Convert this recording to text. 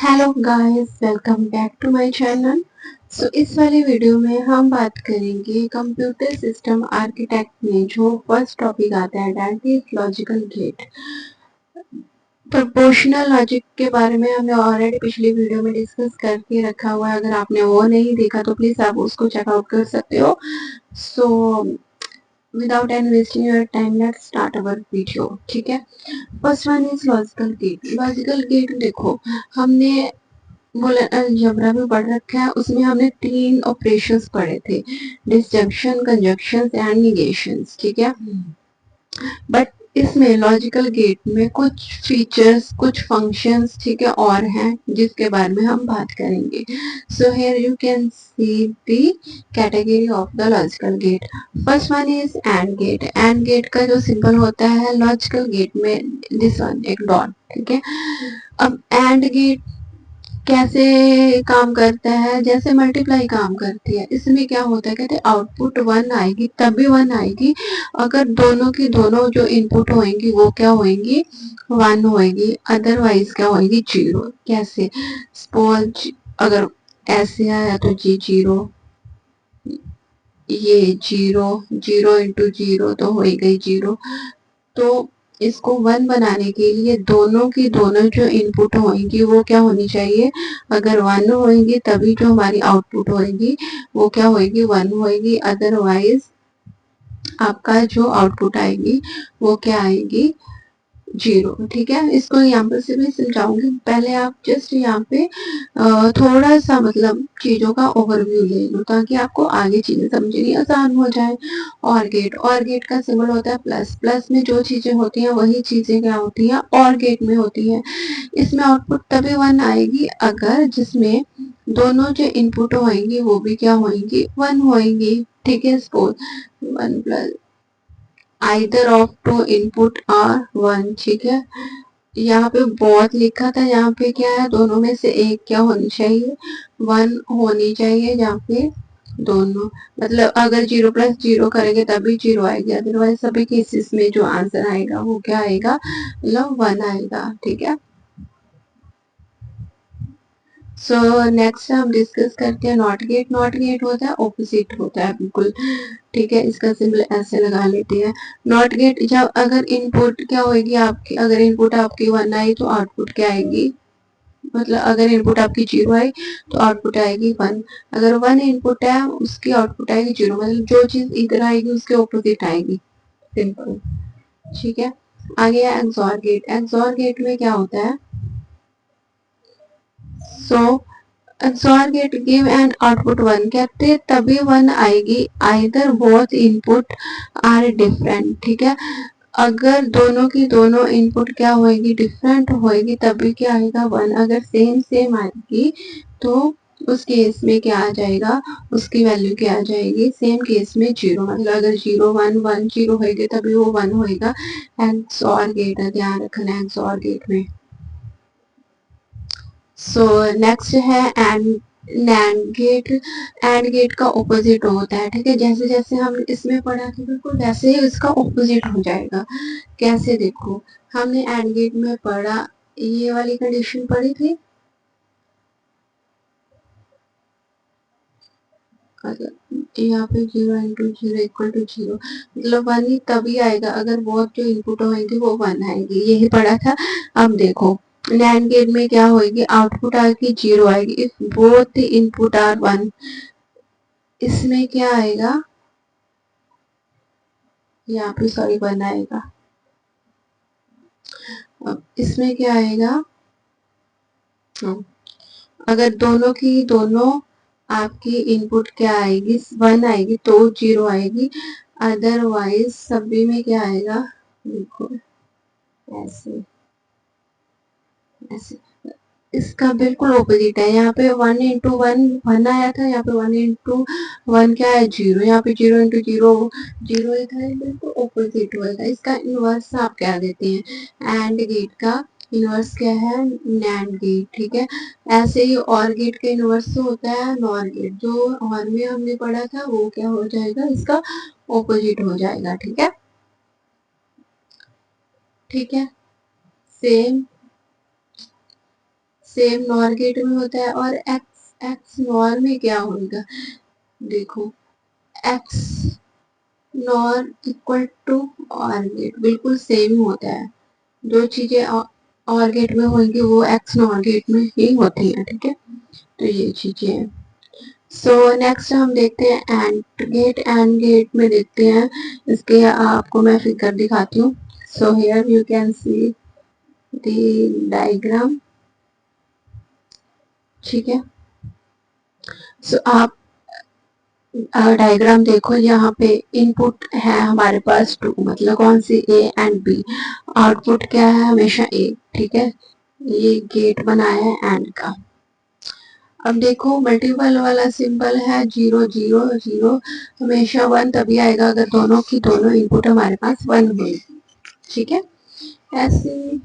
Hello guys, welcome back to my channel. इस वाले video में हम बात करेंगे कंप्यूटर सिस्टम आर्किटेक्ट में जो फर्स्ट टॉपिक आता है that is logical gate. Proportional logic के बारे में हमने ऑलरेडी पिछली वीडियो में डिस्कस करके रखा हुआ है। अगर आपने वो नहीं देखा तो प्लीज आप उसको चेकआउट कर सकते हो। So without any wasting your time let's start our video. ठीक है, first one is logical gate. Logical gate देखो, हमने बोला अलजेब्रा में पढ़ रखा है, उसमें हमने 3 ऑपरेशंस पढ़े थे, डिसजंक्शन, कंजक्शन एंड निगेशंस। ठीक है, बट इसमें लॉजिकल गेट में कुछ फीचर्स, कुछ फंक्शंस, ठीक है, और हैं जिसके बारे में हम बात करेंगे। So here you can see the category of the logical gate. First one is AND gate. AND gate का जो सिंबल होता है लॉजिकल गेट में, दिस वन, एक डॉट। ठीक है, अब एंड गेट कैसे काम करता है, जैसे मल्टीप्लाई काम करती है। इसमें क्या होता है, कहते हैं आउटपुट 1 आएगी तभी 1 आएगी अगर दोनों की दोनों जो इनपुट होंगी वो क्या होंगी, 1 होएगी, अदरवाइज क्या होएगी, 0। कैसे, सपोज अगर ऐसे आया तो जी 0, ये 0, 0 इंटू 0 तो हो गई 0। तो इसको 1 बनाने के लिए दोनों की दोनों जो इनपुट होंगी वो क्या होनी चाहिए, अगर 1 होंगी तभी जो हमारी आउटपुट होगी वो क्या होगी, 1 होगी, अदरवाइज आपका जो आउटपुट आएगी वो क्या आएगी, 0। ठीक है, इसको एग्जाम्पल से भी समझाऊंगी, पहले आप जस्ट यहाँ पे थोड़ा सा मतलब चीजों का ओवरव्यू ले लो ताकि आपको आगे चीजें समझनी आसान हो जाए। और गेट का सिंबल होता है प्लस। प्लस में जो चीजें होती हैं वही चीजें क्या होती हैं, और गेट में होती हैं। इसमें आउटपुट तभी 1 आएगी अगर जिसमें दोनों जो इनपुट होंगी वो भी क्या होंगी, 1 होंगी। ठीक है, suppose 1 plus either of two input are 1। ठीक है, यहाँ पे बहुत लिखा था, यहाँ पे क्या है, दोनों में से एक क्या होनी चाहिए, 1 होनी चाहिए। यहाँ पे दोनों मतलब अगर 0 प्लस 0 करेंगे तभी 0 आएगी, अदरवाइज सभी केसेस में जो आंसर आएगा वो क्या आएगा, मतलब 1 आएगा। ठीक है, सो नेक्स्ट हम डिस्कस करते हैं नॉट गेट। नॉट गेट होता है ऑपोजिट होता है बिल्कुल। ठीक है, इसका सिंबल ऐसे लगा लेते हैं। नॉट गेट जब अगर इनपुट क्या होगी आपकी, अगर इनपुट आपकी 1 आई तो आउटपुट क्या आएगी, मतलब अगर इनपुट आपकी 0 आई तो आउटपुट आएगी 1। अगर 1 इनपुट है उसकी आउटपुट आएगी 0, मतलब जो चीज इधर आएगी उसके ऑपोजिट आएगी, सिंपल। ठीक है, आगे है एक्सॉर गेट। एक्सॉर गेट में क्या होता है, so XOR gate give an output 1, कहते हैं तभी 1 आएगी either both input are different. ठीक है, अगर दोनों की दोनों इनपुट क्या होएगी, डिफरेंट होएगी तभी क्या आएगा 1। अगर सेम सेम आएगी तो उस केस में क्या आ जाएगा, उसकी वैल्यू क्या आ जाएगी, सेम केस में 0, मतलब अगर 0 1 1 0 होएगी तभी वो 1 होएगा। एक्सऑर गेट है, ध्यान रखना है एक्सऑर गेट में। सो नेक्स्ट है and NAND gate. AND gate का ऑपोजिट होता है। ठीक है, जैसे जैसे हम इसमें पढ़ा था बिल्कुल वैसे ही इसका ऑपोजिट हो जाएगा। कैसे, देखो हमने एंड गेट में पढ़ा, ये वाली कंडीशन पढ़ी थी, यहाँ पे 0 इंटू 0 इक्वल टू 0, मतलब 1 ही तभी आएगा अगर बहुत जो इनपुट होंगे वो 1 आएगी, यही पढ़ा था। अब देखो नैंड गेट में क्या होगी, आउटपुट आएगी 0 आएगी इफ बोथ इनपुट आर 1। इसमें क्या आएगा, यहाँ पे सॉरी 1 आएगा। अब इसमें क्या आएगा, अगर दोनों की दोनों आपकी इनपुट क्या आएगी, 1 आएगी तो 0 आएगी, अदरवाइज सभी में क्या आएगा, देखो ऐसे ऐसे। इसका बिल्कुल ऑपोजिट है, यहाँ पे 1 इंटू 1 1 आया था, यहाँ पे 1 इंटू 1 क्या है 0, यहाँ पे 0 इंटू 0 0 ही था, बिल्कुल ऑपोजिट होएगा। इसका इनवर्स आप क्या देते हैं, एंड गेट का इनवर्स क्या है, नैंड गेट। ठीक है, ऐसे ही और गेट का इनवर्स होता है नॉर गेट, जो और में हमने पढ़ा था वो क्या हो जाएगा, इसका ऑपोजिट हो जाएगा। ठीक है, ठीक है, सेम सेम नॉर गेट में होता है। और एक्स एक्स नॉर में क्या होगा, देखो एक्स नॉर इक्वल टू और गेट बिल्कुल सेम होता है। जो चीजें और गेट में होंगी वो एक्स नॉर गेट में ही होती है, ठीक है। तो ये चीजें हैं। सो नेक्स्ट हम देखते हैं एंड गेट। एंड गेट में देखते हैं, इसके आपको मैं फिगर दिखाती हूँ। सो here you can see the diagram, ठीक है। सो आप डायग्राम देखो, यहाँ पे इनपुट है हमारे पास 2, मतलब कौन सी, ए एंड बी। आउटपुट क्या है, हमेशा ए, ठीक है। ये गेट बनाया है एंड का। अब देखो मल्टीपल वाला सिंबल है 0 0 0, हमेशा 1 तभी आएगा अगर दोनों की दोनों इनपुट हमारे पास 1 हुई, ठीक है। ऐसे